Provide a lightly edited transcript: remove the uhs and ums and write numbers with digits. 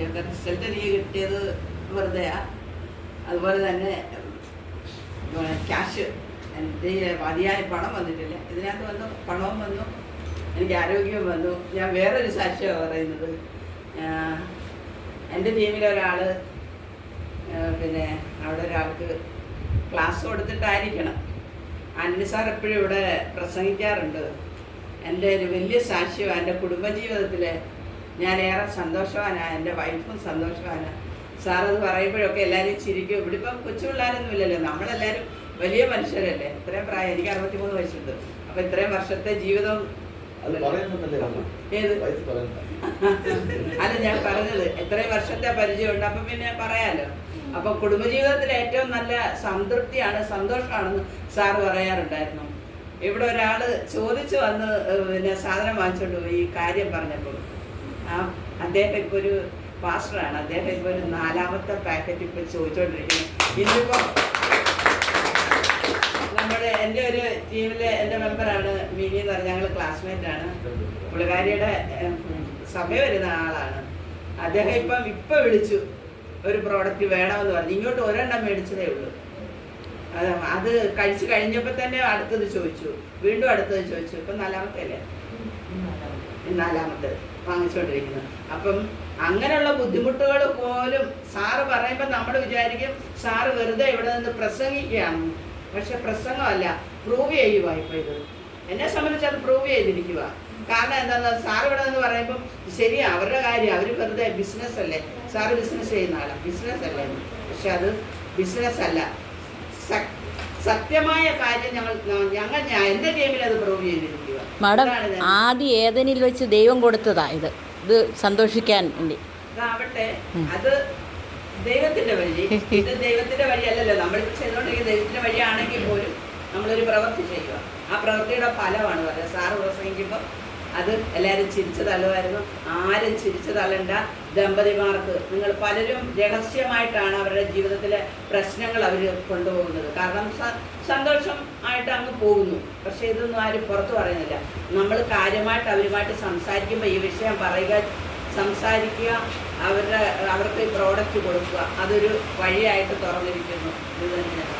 ആദ്യമൊക്കെ റിസൾട്ട് എനിക്ക് കിട്ടിയത് വെറുതെയാ. അതുപോലെ തന്നെ ക്യാഷ് എൻ്റെ മതിയായ പണം വന്നിട്ടില്ല. ഇതിനകത്ത് വന്നു, പണവും വന്നു, എനിക്ക് ആരോഗ്യവും വന്നു. ഞാൻ വേറൊരു സാക്ഷ്യമാണ് പറയുന്നത്. എൻ്റെ ടീമിലെ ഒരാൾ പിന്നെ അവിടെ ഒരാൾക്ക് ക്ലാസ് കൊടുത്തിട്ടായിരിക്കണം. അനിൽ സാർ എപ്പോഴും ഇവിടെ പ്രസംഗിക്കാറുണ്ട്. എൻ്റെ ഒരു വലിയ സാക്ഷ്യമാണ്. എൻ്റെ കുടുംബജീവിതത്തിൽ ഞാനേറെ സന്തോഷവാനാണ്, എൻ്റെ വൈഫും സന്തോഷവാനാണ്. സാറത് പറയുമ്പോഴൊക്കെ എല്ലാവരും ചിരിക്കും. ഇവിടെ ഇപ്പം കൊച്ചു പിള്ളേരൊന്നും ഇല്ലല്ലോ, നമ്മളെല്ലാവരും വലിയ മനുഷ്യരല്ലേ. ഇത്രയും പ്രായം, എനിക്ക് 63 വയസ്സുണ്ട്. അപ്പം ഇത്രയും വർഷത്തെ ജീവിതം ഏത് അല്ല ഞാൻ പറഞ്ഞത് ഇത്രയും വർഷത്തെ പരിചയമുണ്ട്. അപ്പം പിന്നെ പറയാലോ. അപ്പൊ കുടുംബജീവിതത്തിൽ ഏറ്റവും നല്ല സംതൃപ്തിയാണ്, സന്തോഷമാണെന്ന് സാറ് പറയാറുണ്ടായിരുന്നു. ഇവിടെ ഒരാൾ ചോദിച്ചു വന്ന് പിന്നെ സാധനം വാങ്ങിച്ചോണ്ട് പോയി ഈ കാര്യം പറഞ്ഞപ്പോൾ. അദ്ദേഹം ഇപ്പോൾ ഒരു പാസ്റ്ററാണ്. അദ്ദേഹം ഇപ്പോൾ ഒരു 4ാമത്തെ പാക്കറ്റ് ഇപ്പോൾ ചോദിച്ചോണ്ടിരിക്കുന്നു. ഇന്നിപ്പോ നമ്മുടെ എൻ്റെ ഒരു ടീമിലെ എൻ്റെ മെമ്പറാണ് മിനി എന്ന് പറഞ്ഞ, ഞങ്ങൾ ക്ലാസ്മേറ്റാണ്. പുള്ളിക്കാരിയുടെ സഭ വരുന്ന ആളാണ്. അദ്ദേഹം ഇപ്പം വിളിച്ചു, ഒരു പ്രോഡക്റ്റ് വേണമെന്ന് പറഞ്ഞു. ഇങ്ങോട്ട് ഒരെണ്ണം മേടിച്ചതേ ഉള്ളൂ. അത് കഴിച്ചു കഴിഞ്ഞപ്പോൾ തന്നെ അടുത്തത് ചോദിച്ചു, വീണ്ടും അടുത്തത് ചോദിച്ചു. ഇപ്പം 4ാമത്തെ അല്ലേ, 4ാമത്തെ വാങ്ങിച്ചുകൊണ്ടിരിക്കുന്നത്. അപ്പം അങ്ങനെയുള്ള ബുദ്ധിമുട്ടുകൾ പോലും സാറ് പറയുമ്പോൾ നമ്മൾ വിചാരിക്കും സാറ് വെറുതെ ഇവിടെ നിന്ന് പ്രസംഗിക്കുകയാണ്. പക്ഷെ പ്രസംഗമല്ല, പ്രൂവ് ചെയ്യുക. ഇപ്പോൾ ഇത് എന്നെ സംബന്ധിച്ച് അത് പ്രൂവ് ചെയ്തിരിക്കുക. കാരണം എന്താണെന്ന് സാർ ഇവിടെ നിന്ന് പറയുമ്പം ശരിയാ, അവരുടെ കാര്യം, അവർ വെറുതെ ബിസിനസ് അല്ലേ, സാറ് ബിസിനസ് ചെയ്യുന്ന ആളാണ്, ബിസിനസ് അല്ലേ. പക്ഷെ അത് ബിസിനസ് അല്ല, സത്യമായ കാര്യം ഞങ്ങൾ എൻ്റെ ടീമിൽ അത് പ്രൂവ് ചെയ്തിരിക്കുക. മാഡം ആദ്യം ഏതെനിൽ വെച്ച് ദൈവം കൊടുത്തതാ ഇത് സന്തോഷിക്കാൻ വേണ്ടി. അതാവട്ടെ, അത് ദൈവത്തിന്റെ വഴി. ഇത് ദൈവത്തിന്റെ വഴിയല്ലല്ലോ നമ്മളിപ്പോൾ ചെയ്തുകൊണ്ടിരിക്കുന്ന. ദൈവത്തിന്റെ വഴിയാണെങ്കിൽ പോലും നമ്മളൊരു പ്രവൃത്തി ചെയ്യുക, ആ പ്രവൃത്തിയുടെ ഫലമാണ് പറയുക. സാറ് പ്രസംഗിക്കുമ്പോൾ അത് എല്ലാവരും ചിരിച്ചു തള്ളുമായിരുന്നു. ആരും ചിരിച്ചു തള്ളണ്ട. ദമ്പതിമാർക്ക് നിങ്ങൾ പലരും രഹസ്യമായിട്ടാണ് അവരുടെ ജീവിതത്തിലെ പ്രശ്നങ്ങൾ അവർ കൊണ്ടുപോകുന്നത്. കാരണം സന്തോഷമായിട്ട് അങ്ങ് പോകുന്നു. പക്ഷെ ഇതൊന്നും ആരും പുറത്ത് പറയുന്നില്ല. നമ്മൾ കാര്യമായിട്ട് അവരുമായിട്ട് സംസാരിക്കുമ്പോൾ ഈ വിഷയം പറയുക, സംസാരിക്കുക, അവർക്ക് ഈ പ്രോഡക്റ്റ് കൊടുക്കുക, അതൊരു വഴിയായിട്ട് തുറന്നിരിക്കുന്നു. ഇത് തന്നെയാണ്.